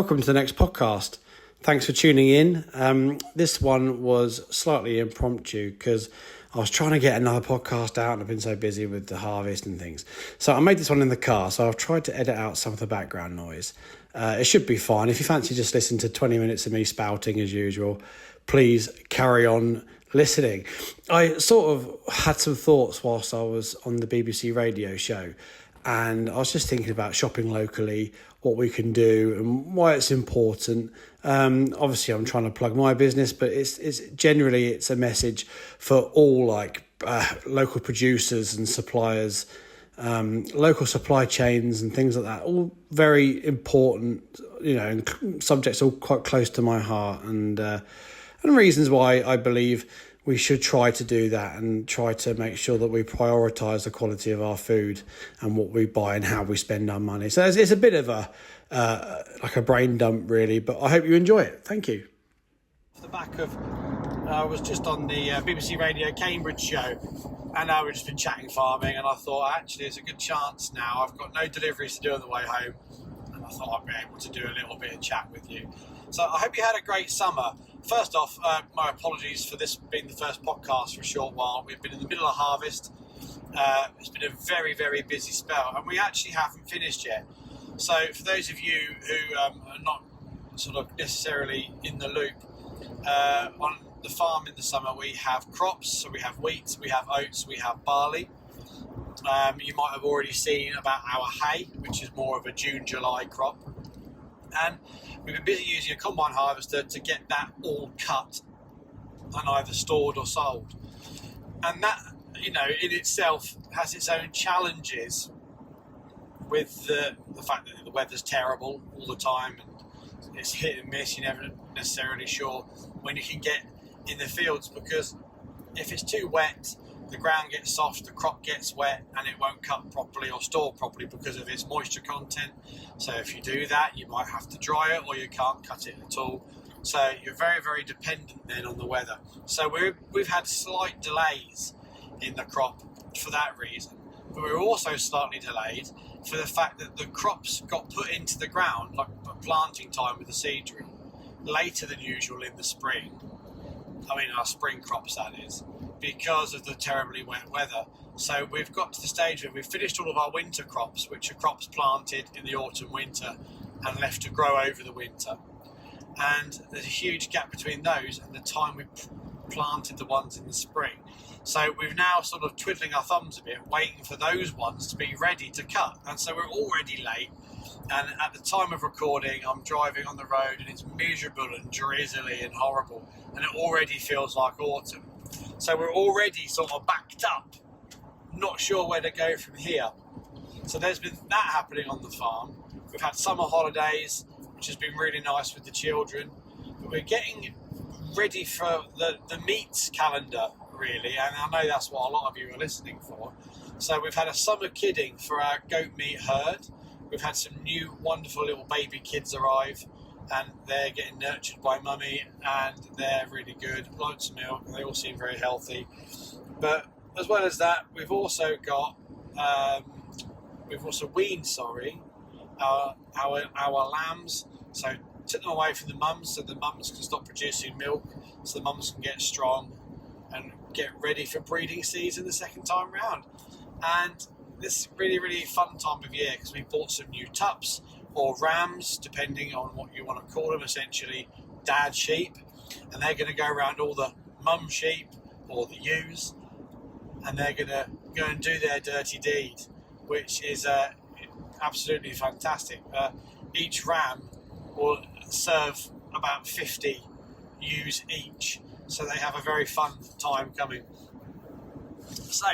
welcome to the next podcast. Thanks for tuning in. This one was slightly impromptu because I was trying to get another podcast out and I've been so busy with the harvest and things. So I made this one in the car, so I've tried to edit out some of the background noise. It should be fine. If you fancy just listen to 20 minutes of me spouting as usual, please carry on listening. I sort of had some thoughts whilst I was on the BBC radio show, and I was just thinking about shopping locally, what we can do and why it's important. Obviously I'm trying to plug my business, but it's generally it's a message for all local producers and suppliers, local supply chains and things like that, all very important, and subjects all quite close to my heart, and reasons why I believe we should try to do that and try to make sure that we prioritise the quality of our food and what we buy and how we spend our money. So it's a bit of a brain dump really, but I hope you enjoy it. Thank you. Off the back of, I was just on the BBC Radio Cambridge show, and we've just been chatting farming, and I thought actually it's a good chance now. I've got no deliveries to do on the way home, and I thought I'd be able to do a little bit of chat with you. So I hope you had a great summer. First off, my apologies for this being the first podcast for a short while. We've been in the middle of harvest. It's been a very, very busy spell, and we actually haven't finished yet. So for those of you who are not sort of necessarily in the loop, on the farm in the summer we have crops. So we have wheat, we have oats, we have barley. You might have already seen about our hay, which is more of a June, July crop. And we've been busy using a combine harvester to get that all cut and either stored or sold. And that, in itself has its own challenges with the fact that the weather's terrible all the time and it's hit and miss. You're never necessarily sure when you can get in the fields, because if it's too wet, the ground gets soft, the crop gets wet, and it won't cut properly or store properly because of its moisture content. So if you do that, you might have to dry it or you can't cut it at all. So you're very, very dependent then on the weather. So we've had slight delays in the crop for that reason. But we're also slightly delayed for the fact that the crops got put into the ground, like planting time with the seed drill, later than usual in the spring. Our spring crops, that is, because of the terribly wet weather. So we've got to the stage where we've finished all of our winter crops, which are crops planted in the autumn, winter, and left to grow over the winter. And there's a huge gap between those and the time we planted the ones in the spring. So we've now sort of twiddling our thumbs a bit, waiting for those ones to be ready to cut. And so we're already late. And at the time of recording, I'm driving on the road and it's miserable and drizzly and horrible. And it already feels like autumn. So we're already sort of backed up, not sure where to go from here. So there's been that happening on the farm. We've had summer holidays, which has been really nice with the children. But we're getting ready for the meats calendar, really. And I know that's what a lot of you are listening for. So we've had a summer kidding for our goat meat herd. We've had some new wonderful little baby kids arrive, and they're getting nurtured by mummy, and they're really good, loads of milk, and they all seem very healthy. But as well as that, we've also weaned our lambs. So took them away from the mums so the mums can stop producing milk, so the mums can get strong and get ready for breeding season the second time round. And this is really, really fun time of year because we bought some new tups or rams, depending on what you want to call them, essentially dad sheep, and they're going to go around all the mum sheep or the ewes, and they're going to go and do their dirty deed, which is absolutely fantastic. Each ram will serve about 50 ewes each, so they have a very fun time coming. So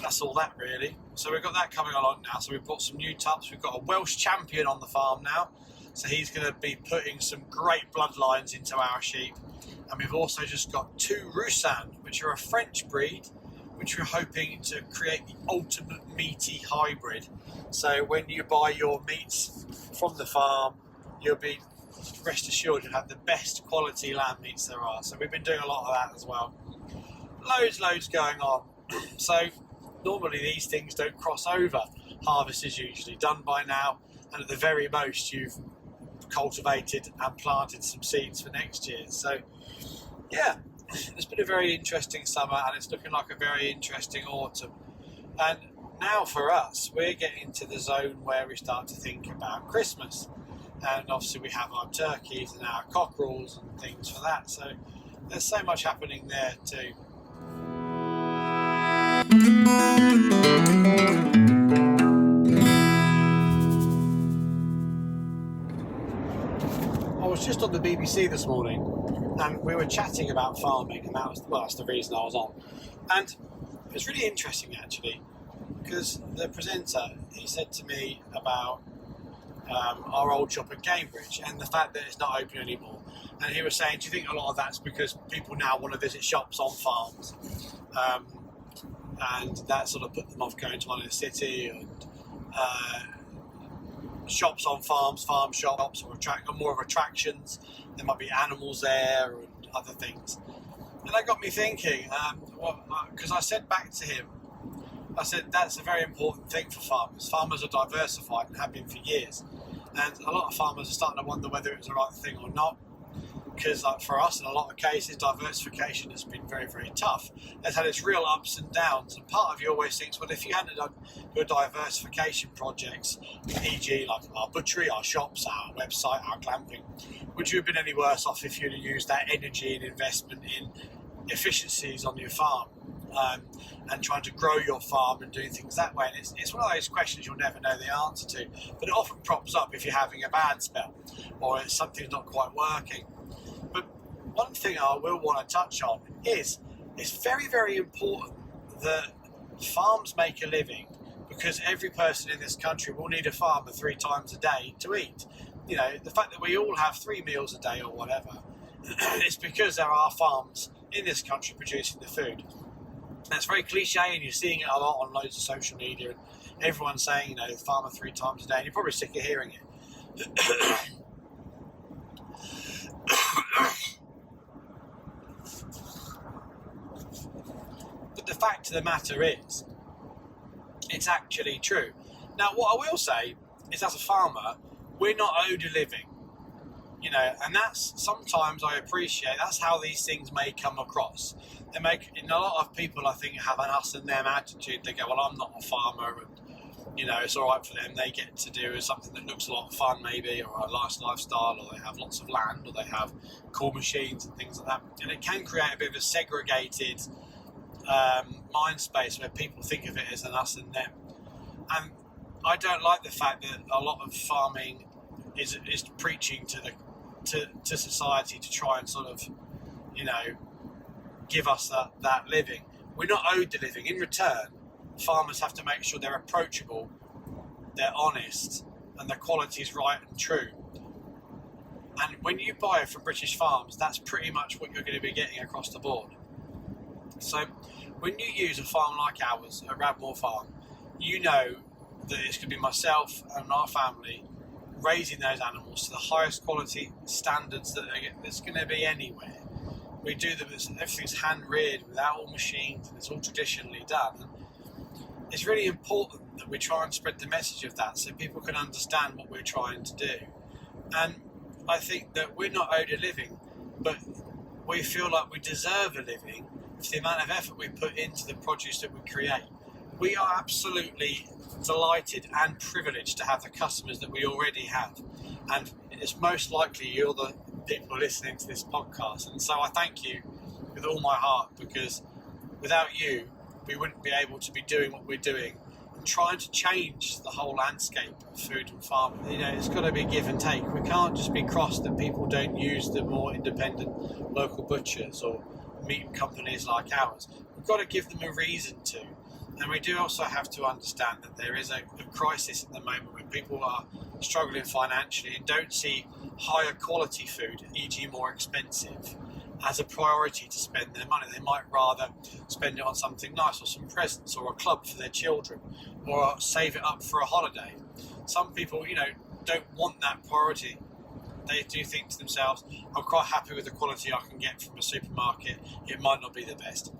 that's all that really. So we've got that coming along now. So we've bought some new tups. We've got a Welsh champion on the farm now. So he's going to be putting some great bloodlines into our sheep. And we've also just got 2 Roussan, which are a French breed, which we're hoping to create the ultimate meaty hybrid. So when you buy your meats from the farm, you'll be rest assured you'll have the best quality lamb meats there are. So we've been doing a lot of that as well. Loads going on. So normally these things don't cross over. Harvest is usually done by now, and at the very most you've I've cultivated and planted some seeds for next year. So yeah, it's been a very interesting summer, and it's looking like a very interesting autumn. And now for us, we're getting to the zone where we start to think about Christmas. And obviously we have our turkeys and our cockerels and things for that. So there's so much happening there too. I was just on the BBC this morning, and we were chatting about farming, and that's the reason I was on. And it was really interesting actually, because the presenter, he said to me about our old shop at Cambridge and the fact that it's not open anymore. And he was saying, do you think a lot of that's because people now want to visit shops on farms? And that sort of put them off going to one in the city, and shops on farms, farm shops, or more of attractions. There might be animals there and other things. And that got me thinking, because I said back to him, I said that's a very important thing for farmers. Farmers are diversified and have been for years. And a lot of farmers are starting to wonder whether it's the right thing or not. Because for us, in a lot of cases, diversification has been very, very tough. It's had its real ups and downs. And part of you always thinks, well, if you hadn't done your diversification projects, e.g. like our butchery, our shops, our website, our glamping, would you have been any worse off if you'd have used that energy and investment in efficiencies on your farm? And trying to grow your farm and doing things that way. And it's one of those questions you'll never know the answer to, but it often props up if you're having a bad spell or if something's not quite working. But one thing I will want to touch on is it's very, very important that farms make a living, because every person in this country will need a farmer 3 times a day to eat. You know, the fact that we all have 3 meals a day or whatever, it's because there are farms in this country producing the food. That's very cliche, and you're seeing it a lot on loads of social media, and everyone's saying, farmer 3 times a day, and you're probably sick of hearing it. But the fact of the matter is, it's actually true. Now, what I will say is, as a farmer, we're not owed a living. And that's sometimes I appreciate that's how these things may come across. A lot of people, I think, have an us and them attitude. They go, well, I'm not a farmer, and it's all right for them. They get to do something that looks a lot of fun, maybe, or a nice lifestyle, or they have lots of land, or they have cool machines and things like that. And it can create a bit of a segregated mind space where people think of it as an us and them. And I don't like the fact that a lot of farming is preaching to society to try and sort of, give us that living. We're not owed the living. In return, farmers have to make sure they're approachable, they're honest, and the quality is right and true. And when you buy from British farms, that's pretty much what you're going to be getting across the board. So when you use a farm like ours, a Radmore farm, you know that it's going to be myself and our family raising those animals to the highest quality standards that there's going to be anywhere. We do them, everything's hand reared without all machines, and it's all traditionally done. And it's really important that we try and spread the message of that so people can understand what we're trying to do. And I think that we're not owed a living, but we feel like we deserve a living for the amount of effort we put into the produce that we create. We are absolutely delighted and privileged to have the customers that we already have, and it's most likely you're the people listening to this podcast, and so I thank you with all my heart, because without you we wouldn't be able to be doing what we're doing and trying to change the whole landscape of food and farming. It's got to be give and take. We can't just be cross that people don't use the more independent local butchers or meat companies like ours. We've got to give them a reason to. And we do also have to understand that there is a crisis at the moment where people are struggling financially and don't see higher quality food, e.g. more expensive, as a priority to spend their money. They might rather spend it on something nice, or some presents, or a club for their children, or save it up for a holiday. Some people, don't want that priority. They do think to themselves, I'm quite happy with the quality I can get from a supermarket. It might not be the best.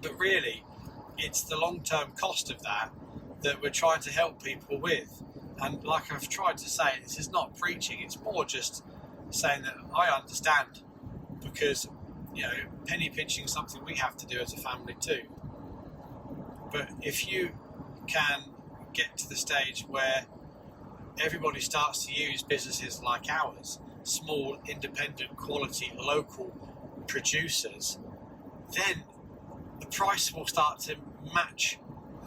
But really, it's the long-term cost of that we're trying to help people with. And like I've tried to say, this is not preaching, it's more just saying that I understand, because, penny pinching is something we have to do as a family too. But if you can get to the stage where everybody starts to use businesses like ours, small, independent, quality, local producers, then the price will start to match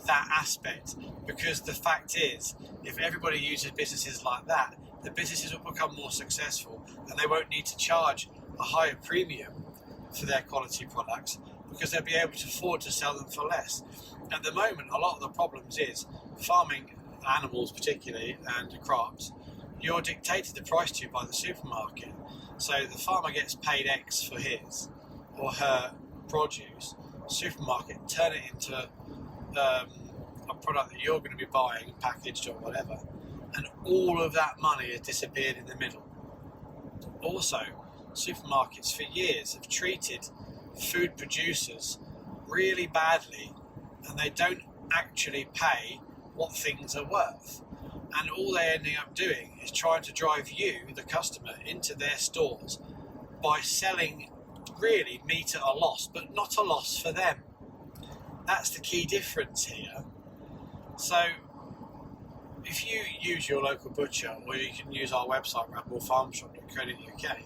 that aspect. Because the fact is, if everybody uses businesses like that, the businesses will become more successful, and they won't need to charge a higher premium for their quality products, because they'll be able to afford to sell them for less. At the moment, a lot of the problems is farming animals particularly, and crops, you're dictated the price to by the supermarket. So the farmer gets paid X for his or her produce, supermarket turn it into a product that you're going to be buying, packaged or whatever, and all of that money has disappeared in the middle. Also, supermarkets for years have treated food producers really badly, and they don't actually pay what things are worth. And all they're ending up doing is trying to drive you, the customer, into their stores by selling really meat at a loss, but not a loss for them. That's the key difference here. So if you use your local butcher, or you can use our website, radmorefarmshop.co.uk,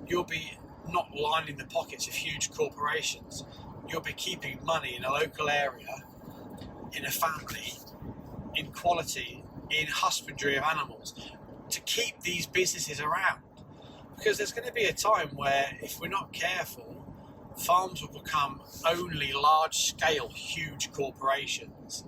you'll be not lining the pockets of huge corporations. You'll be keeping money in a local area, in a family, in quality, in husbandry of animals, to keep these businesses around. Because there's going to be a time where, if we're not careful, farms will become only large-scale, huge corporations,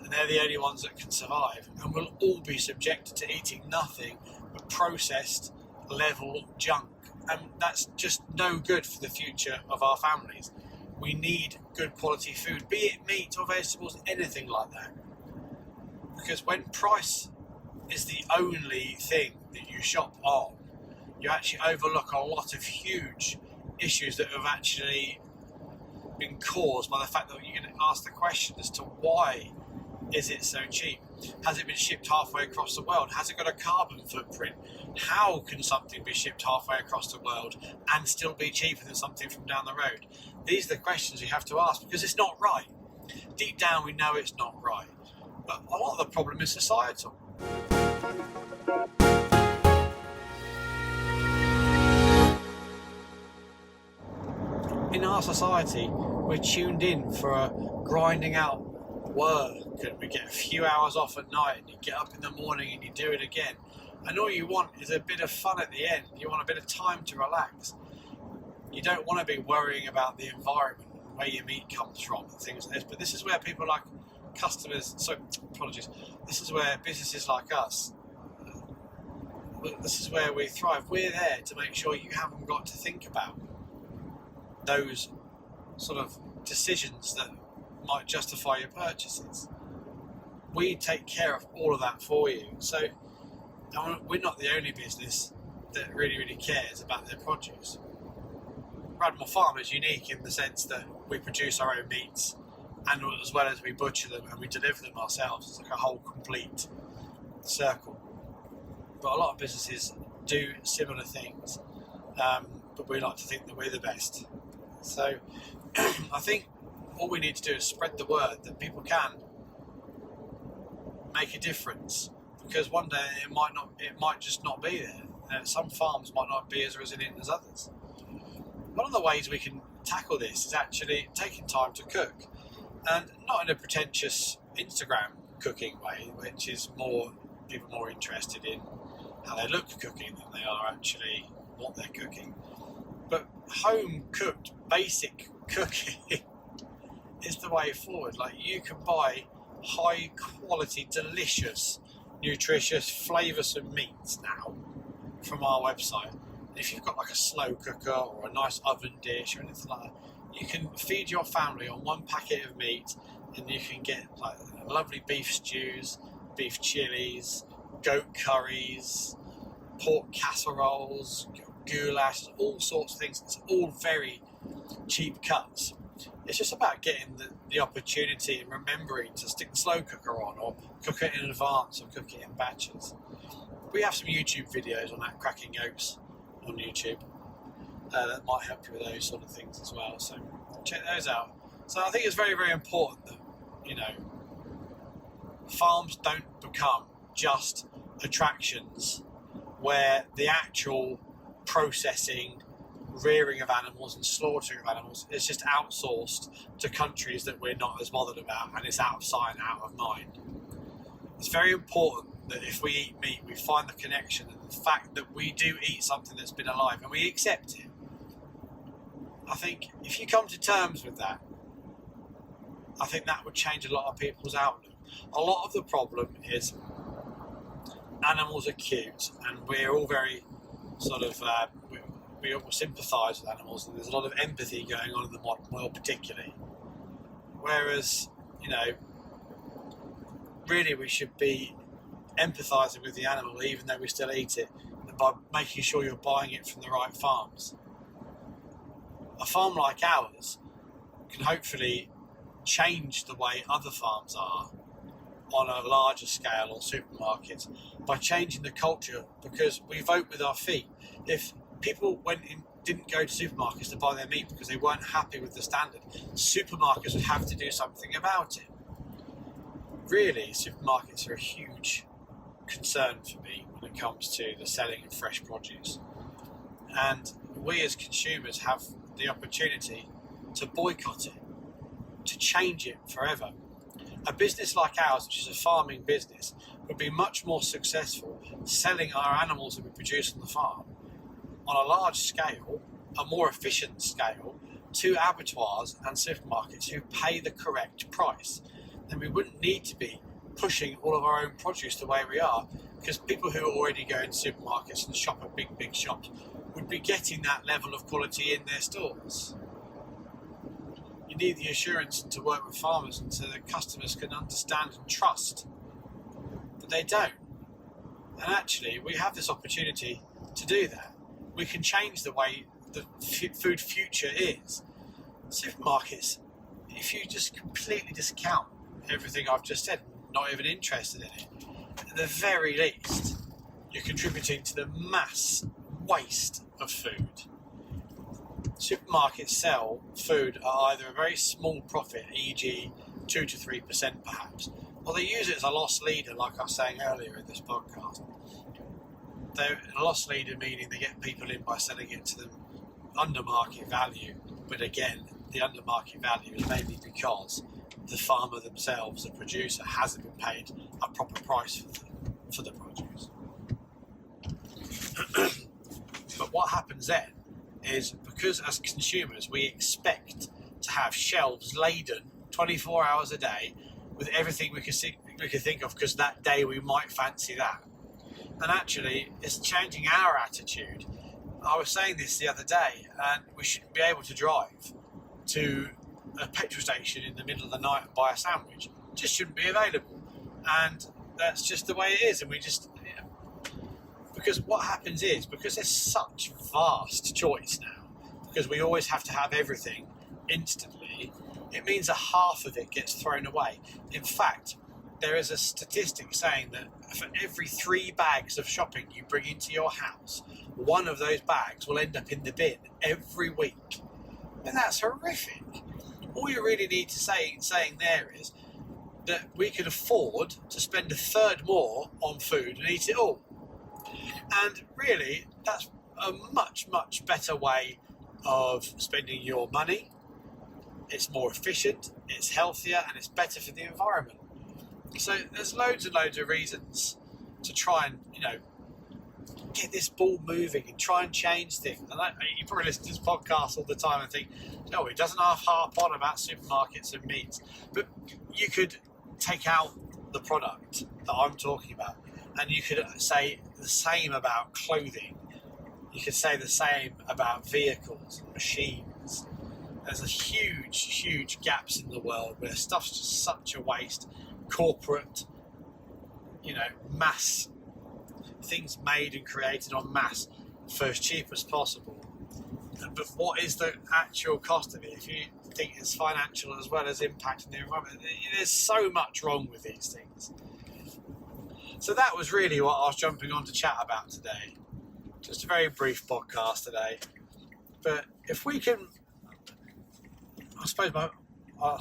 and they're the only ones that can survive, and we'll all be subjected to eating nothing but processed level junk, and that's just no good for the future of our families. We need good quality food, be it meat or vegetables, anything like that. Because when price is the only thing that you shop on, you actually overlook a lot of huge issues that have actually been caused by the fact that you're going to ask the question as to why is it so cheap? Has it been shipped halfway across the world? Has it got a carbon footprint? How can something be shipped halfway across the world and still be cheaper than something from down the road? These are the questions you have to ask, because it's not right. Deep down we know it's not right. But a lot of the problem is societal. In our society, we're tuned in for a grinding out work, and we get a few hours off at night, and you get up in the morning and you do it again. And all you want is a bit of fun at the end. You want a bit of time to relax. You don't want to be worrying about the environment, where your meat comes from, and things like this. But this is where people like this is where businesses like us, this is where we thrive. We're there to make sure you haven't got to think about those sort of decisions that might justify your purchases. We take care of all of that for you. So we're not the only business that really cares about their produce. Radmore Farm is unique in the sense that we produce our own meats, and as well as we butcher them and we deliver them ourselves. It's like a whole complete circle. But a lot of businesses do similar things, but we like to think that we're the best. So I think all we need to do is spread the word that people can make a difference, because one day it might just not be there, and some farms might not be as resilient as others. One of the ways we can tackle this is actually taking time to cook, and not in a pretentious Instagram cooking way, which is people more interested in how they look cooking than they are actually what they're cooking. But home cooked basic cooking is the way forward. Like, you can buy high quality, delicious, nutritious, flavoursome meats now from our website. And if you've got like a slow cooker or a nice oven dish or anything like that, you can feed your family on one packet of meat, and you can get like lovely beef stews, beef chilies, goat curries, pork casseroles, goulash, all sorts of things. It's all very cheap cuts. It's just about getting the opportunity and remembering to stick the slow cooker on, or cook it in advance, or cook it in batches. We have some YouTube videos on that, cracking yolks on YouTube, that might help you with those sort of things as well. So check those out. So I think it's very, very important that, farms don't become just attractions where the actual processing, rearing of animals and slaughtering of animals is just outsourced to countries that we're not as bothered about, and it's out of sight, out of mind. It's very important that if we eat meat, we find the connection and the fact that we do eat something that's been alive and we accept it. I think if you come to terms with that, I think that would change a lot of people's outlook. A lot of the problem is animals are cute, and we're all very sort of we all sympathise with animals, and there's a lot of empathy going on in the modern world particularly, whereas really we should be empathising with the animal even though we still eat it, by making sure you're buying it from the right farms. A farm like ours can hopefully change the way other farms are on a larger scale, or supermarkets, by changing the culture, because we vote with our feet. If people didn't go to supermarkets to buy their meat because they weren't happy with the standard, supermarkets would have to do something about it. Really, supermarkets are a huge concern for me when it comes to the selling of fresh produce. And we as consumers have the opportunity to boycott it, to change it forever. A business like ours, which is a farming business, would be much more successful selling our animals that we produce on the farm on a large scale, a more efficient scale, to abattoirs and supermarkets who pay the correct price. Then we wouldn't need to be pushing all of our own produce the way we are, because people who already go into supermarkets and shop at big shops would be getting that level of quality in their stores. You need the assurance to work with farmers and so that customers can understand and trust, but they don't. And actually, we have this opportunity to do that. We can change the way the food future is. Supermarkets, if you just completely discount everything I've just said, not even interested in it, at the very least, you're contributing to the mass waste of food. Supermarkets sell food at either a very small profit, e.g. 2 to 3% perhaps, or they use it as a loss leader, like I was saying earlier in this podcast. They're a loss leader, meaning they get people in by selling it to them under market value, but again, the under market value is mainly because the farmer themselves, the producer, hasn't been paid a proper price for the produce. But what happens then is, because as consumers we expect to have shelves laden 24 hours a day with everything we could think of, because that day we might fancy that. And actually, it's changing our attitude. I was saying this the other day, and we shouldn't be able to drive to a petrol station in the middle of the night and buy a sandwich. It just shouldn't be available. And that's just the way it is. And we just, because what happens is, because there's such vast choice now, because we always have to have everything instantly, it means a half of it gets thrown away. In fact, there is a statistic saying that for every 3 bags of shopping you bring into your house, one of those bags will end up in the bin every week. And that's horrific. All you really need to saying there is that we can afford to spend a third more on food and eat it all. And really, that's a much, much better way of spending your money. It's more efficient, it's healthier, and it's better for the environment. So there's loads and loads of reasons to try and, get this ball moving and try and change things. And you probably listen to this podcast all the time and think, no, it doesn't harp on about supermarkets and meats. But you could take out the product that I'm talking about, and you could say the same about clothing. You could say the same about vehicles and machines. There's a huge gaps in the world where stuff's just such a waste. Corporate, mass things made and created en masse for as cheap as possible. But what is the actual cost of it? If you think it's financial as well as impacting the environment. There's so much wrong with these things. So that was really what I was jumping on to chat about today. Just a very brief podcast today. But if we can, I suppose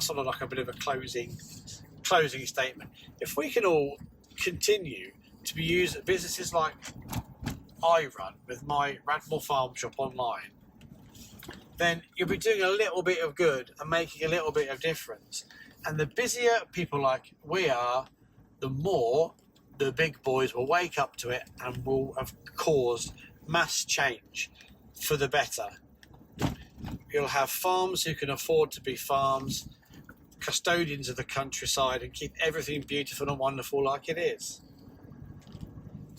sort of like a bit of a closing statement. If we can all continue to be used businesses like I run with my Radmore Farm Shop online, then you'll be doing a little bit of good and making a little bit of difference. And the busier people like we are, the more the big boys will wake up to it and will have caused mass change for the better. You'll have farms who can afford to be farms, custodians of the countryside, and keep everything beautiful and wonderful like it is.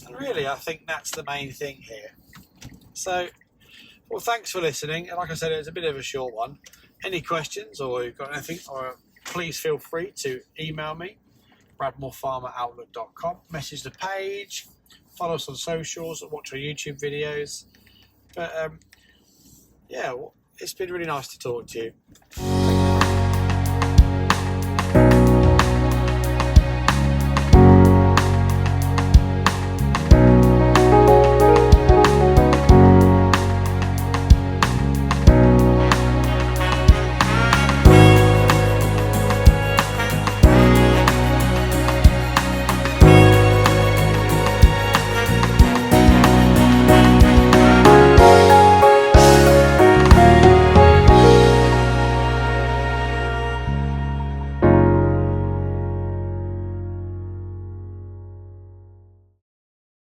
And really, I think that's the main thing here. So, well, thanks for listening. And like I said, it's a bit of a short one. Any questions or you've got anything, or please feel free to email me, radmorefarm@outlook.com. Message the page, follow us on socials, watch our YouTube videos. But yeah, it's been really nice to talk to you.